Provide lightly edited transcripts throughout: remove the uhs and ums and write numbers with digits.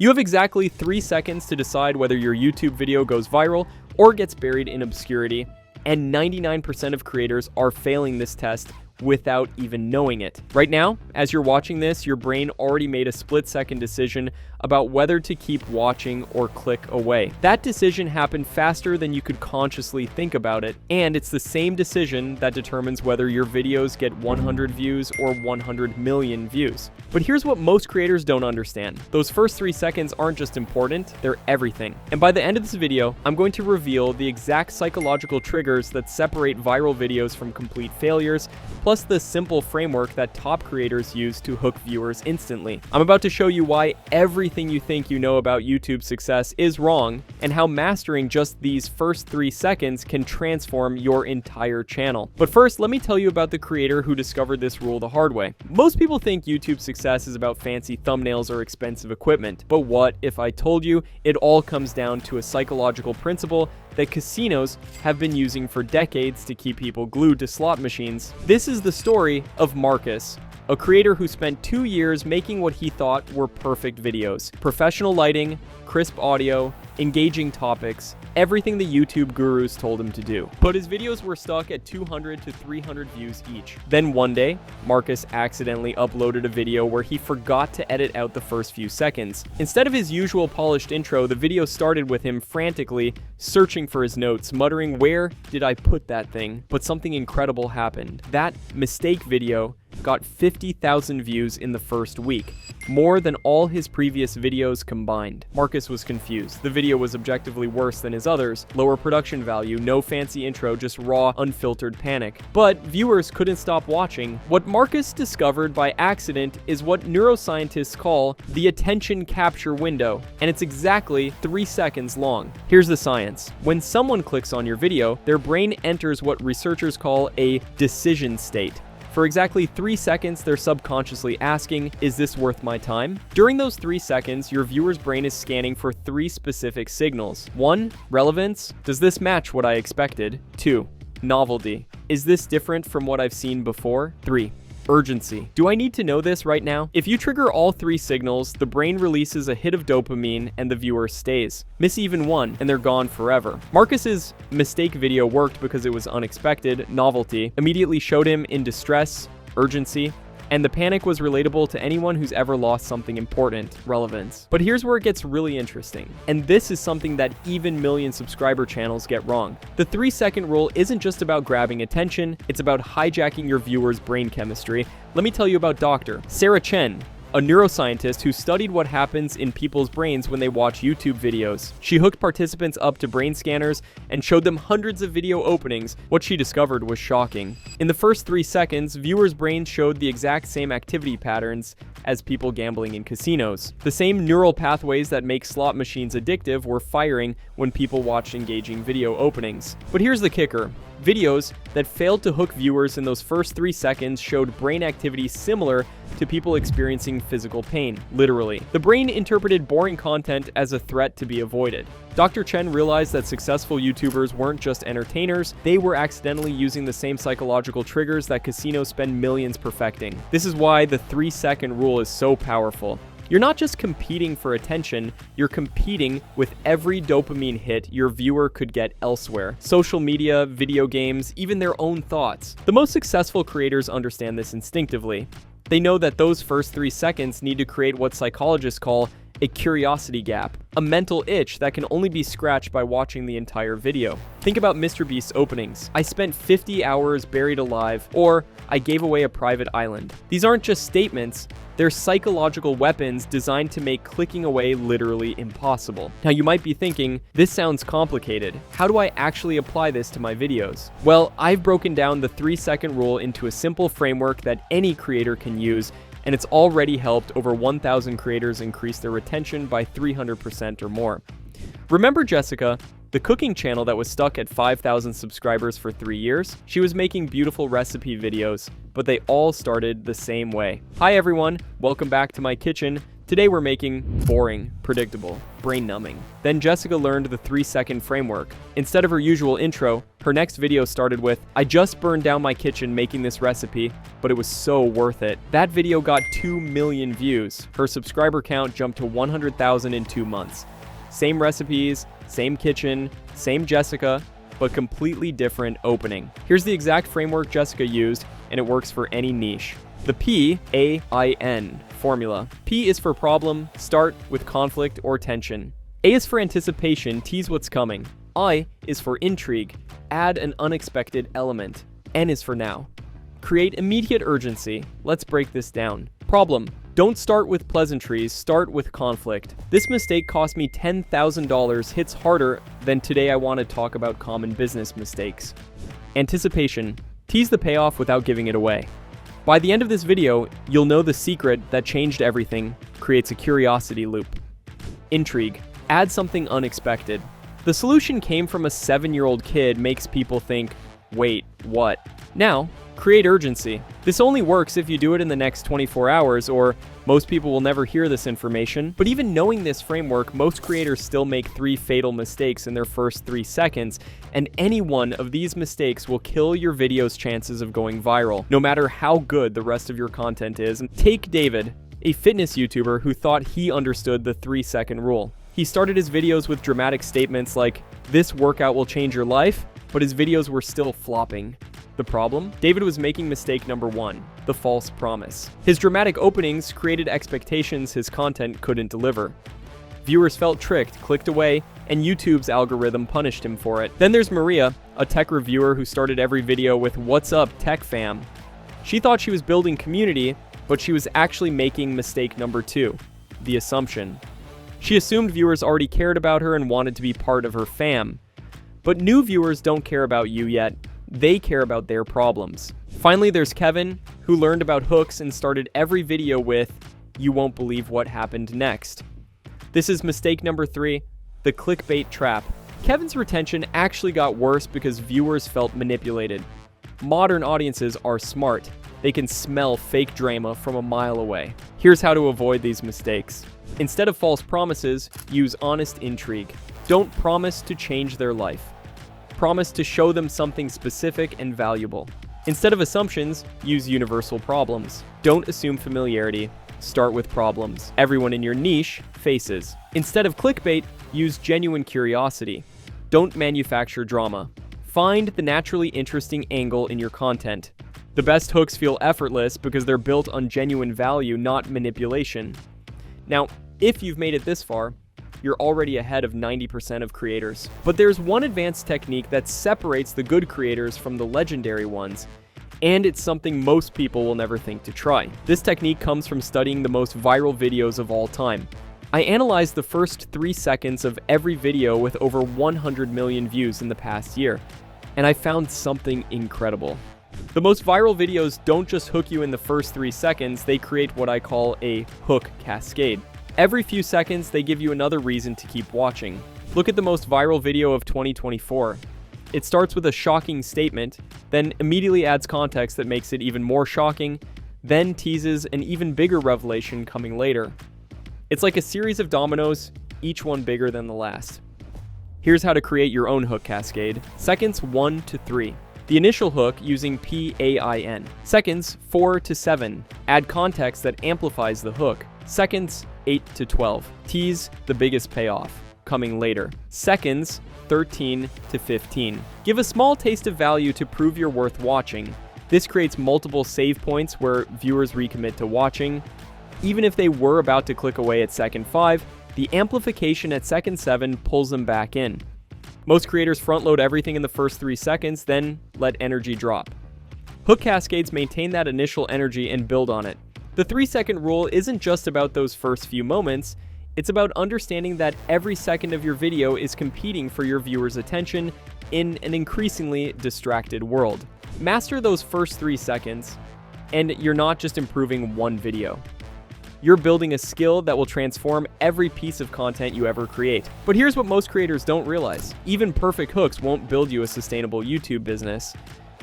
You have exactly 3 seconds to decide whether your YouTube video goes viral or gets buried in obscurity, and 99% of creators are failing this test without even knowing it. Right now, as you're watching this, your brain already made a split-second decision about whether to keep watching or click away. That decision happened faster than you could consciously think about it, and it's the same decision that determines whether your videos get 100 views or 100 million views. But here's what most creators don't understand. Those first 3 seconds aren't just important, they're everything. And by the end of this video, I'm going to reveal the exact psychological triggers that separate viral videos from complete failures, plus the simple framework that top creators use to hook viewers instantly. I'm about to show you why everything you think you know about YouTube success is wrong, and how mastering just these first 3 seconds can transform your entire channel. But first, let me tell you about the creator who discovered this rule the hard way. Most people think YouTube success is about fancy thumbnails or expensive equipment, but what if I told you it all comes down to a psychological principle that casinos have been using for decades to keep people glued to slot machines? This is the story of Marcus, a creator who spent 2 years making what he thought were perfect videos. Professional lighting, crisp audio, engaging topics, everything the YouTube gurus told him to do. But his videos were stuck at 200 to 300 views each. Then one day, Marcus accidentally uploaded a video where he forgot to edit out the first few seconds. Instead of his usual polished intro, the video started with him frantically searching for his notes, muttering, "Where did I put that thing?" But something incredible happened. That mistake video got 50,000 views in the first week, more than all his previous videos combined. Marcus was confused. The video was objectively worse than his others. Lower production value, no fancy intro, just raw, unfiltered panic. But viewers couldn't stop watching. What Marcus discovered by accident is what neuroscientists call the attention capture window, and it's exactly 3 seconds long. Here's the science. When someone clicks on your video, their brain enters what researchers call a decision state. For exactly 3 seconds, they're subconsciously asking, is this worth my time? During those 3 seconds, your viewer's brain is scanning for 3 specific signals. 1, relevance. Does this match what I expected? 2, novelty. Is this different from what I've seen before? 3, urgency. Do I need to know this right now? If you trigger all 3 signals, the brain releases a hit of dopamine and the viewer stays. Miss even one and they're gone forever. Marcus's mistake video worked because it was unexpected. Novelty immediately showed him in distress, urgency, and the panic was relatable to anyone who's ever lost something important, relevance. But here's where it gets really interesting, and this is something that even million subscriber channels get wrong. The 3-second rule isn't just about grabbing attention, it's about hijacking your viewer's brain chemistry. Let me tell you about Dr. Sarah Chen, a neuroscientist who studied what happens in people's brains when they watch YouTube videos. She hooked participants up to brain scanners and showed them hundreds of video openings. What she discovered was shocking. In the first 3 seconds, viewers' brains showed the exact same activity patterns as people gambling in casinos. The same neural pathways that make slot machines addictive were firing when people watched engaging video openings. But here's the kicker. Videos that failed to hook viewers in those first 3 seconds showed brain activity similar to people experiencing physical pain, literally. The brain interpreted boring content as a threat to be avoided. Dr. Chen realized that successful YouTubers weren't just entertainers, they were accidentally using the same psychological triggers that casinos spend millions perfecting. This is why the 3-second rule is so powerful. You're not just competing for attention, you're competing with every dopamine hit your viewer could get elsewhere. Social media, video games, even their own thoughts. The most successful creators understand this instinctively. They know that those first 3 seconds need to create what psychologists call a curiosity gap, a mental itch that can only be scratched by watching the entire video. Think about MrBeast's openings. I spent 50 hours buried alive, or I gave away a private island. These aren't just statements, they're psychological weapons designed to make clicking away literally impossible. Now you might be thinking, this sounds complicated. How do I actually apply this to my videos? Well, I've broken down the 3-second rule into a simple framework that any creator can use, and it's already helped over 1,000 creators increase their retention by 300% or more. Remember Jessica, the cooking channel that was stuck at 5,000 subscribers for 3 years? She was making beautiful recipe videos, but they all started the same way. Hi everyone, welcome back to my kitchen. Today we're making boring, predictable, brain-numbing. Then Jessica learned the 3-second framework. Instead of her usual intro, her next video started with, "I just burned down my kitchen making this recipe, but it was so worth it." That video got 2 million views. Her subscriber count jumped to 100,000 in 2 months. Same recipes, same kitchen, same Jessica, but completely different opening. Here's the exact framework Jessica used, and it works for any niche. The PAIN formula. P is for problem, start with conflict or tension. A is for anticipation, tease what's coming. I is for intrigue, add an unexpected element. N is for now. Create immediate urgency. Let's break this down. Problem. Don't start with pleasantries, start with conflict. This mistake cost me $10,000, hits harder than today I want to talk about common business mistakes. Anticipation. Tease the payoff without giving it away. By the end of this video, you'll know the secret that changed everything, creates a curiosity loop. Intrigue. Add something unexpected. The solution came from a 7-year-old kid makes people think, wait, what? Now, create urgency. This only works if you do it in the next 24 hours, or most people will never hear this information. But even knowing this framework, most creators still make 3 fatal mistakes in their first 3 seconds, and any one of these mistakes will kill your video's chances of going viral, no matter how good the rest of your content is. Take David, a fitness YouTuber who thought he understood the 3-second rule. He started his videos with dramatic statements like, "This workout will change your life," but his videos were still flopping. The problem? David was making mistake number 1, the false promise. His dramatic openings created expectations his content couldn't deliver. Viewers felt tricked, clicked away, and YouTube's algorithm punished him for it. Then there's Maria, a tech reviewer who started every video with "What's up, tech fam?" She thought she was building community, but she was actually making mistake number 2, the assumption. She assumed viewers already cared about her and wanted to be part of her fam. But new viewers don't care about you yet. They care about their problems. Finally, there's Kevin, who learned about hooks and started every video with, "You won't believe what happened next." This is mistake number 3, the clickbait trap. Kevin's retention actually got worse because viewers felt manipulated. Modern audiences are smart. They can smell fake drama from a mile away. Here's how to avoid these mistakes. Instead of false promises, use honest intrigue. Don't promise to change their life. Promise to show them something specific and valuable. Instead of assumptions, use universal problems. Don't assume familiarity. Start with problems everyone in your niche faces. Instead of clickbait, use genuine curiosity. Don't manufacture drama. Find the naturally interesting angle in your content. The best hooks feel effortless because they're built on genuine value, not manipulation. Now, if you've made it this far, you're already ahead of 90% of creators. But there's one advanced technique that separates the good creators from the legendary ones, and it's something most people will never think to try. This technique comes from studying the most viral videos of all time. I analyzed the first 3 seconds of every video with over 100 million views in the past year, and I found something incredible. The most viral videos don't just hook you in the first 3 seconds, they create what I call a hook cascade. Every few seconds, they give you another reason to keep watching. Look at the most viral video of 2024. It starts with a shocking statement, then immediately adds context that makes it even more shocking, then teases an even bigger revelation coming later. It's like a series of dominoes, each one bigger than the last. Here's how to create your own hook cascade. Seconds 1 to 3. The initial hook using PAIN. Seconds 4 to 7. Add context that amplifies the hook. Seconds 8 to 12. Tease the biggest payoff, coming later. Seconds 13 to 15. Give a small taste of value to prove you're worth watching. This creates multiple save points where viewers recommit to watching. Even if they were about to click away at second 5, the amplification at second 7 pulls them back in. Most creators front-load everything in the first 3 seconds, then let energy drop. Hook cascades maintain that initial energy and build on it. The 3-second rule isn't just about those first few moments, it's about understanding that every second of your video is competing for your viewers' attention in an increasingly distracted world. Master those first 3 seconds, and you're not just improving one video. You're building a skill that will transform every piece of content you ever create. But here's what most creators don't realize. Even perfect hooks won't build you a sustainable YouTube business.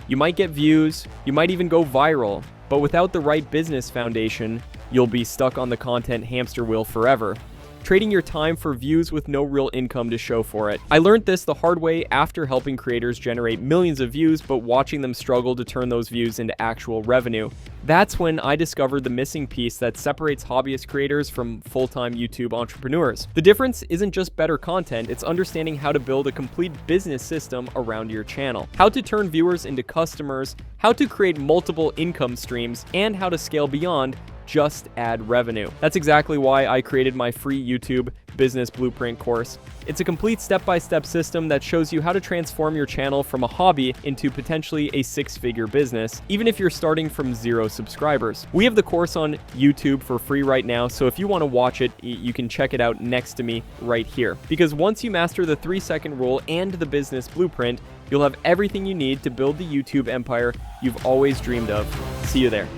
You might get views, you might even go viral, but without the right business foundation, you'll be stuck on the content hamster wheel forever, trading your time for views with no real income to show for it. I learned this the hard way after helping creators generate millions of views, but watching them struggle to turn those views into actual revenue. That's when I discovered the missing piece that separates hobbyist creators from full-time YouTube entrepreneurs. The difference isn't just better content, it's understanding how to build a complete business system around your channel, how to turn viewers into customers, how to create multiple income streams, and how to scale beyond just ad revenue. That's exactly why I created my free YouTube Business Blueprint course. It's a complete step-by-step system that shows you how to transform your channel from a hobby into potentially a six-figure business, even if you're starting from 0 subscribers. We have the course on YouTube for free right now, so if you want to watch it, you can check it out next to me right here. Because once you master the 3-second rule and the Business Blueprint, you'll have everything you need to build the YouTube empire you've always dreamed of. See you there.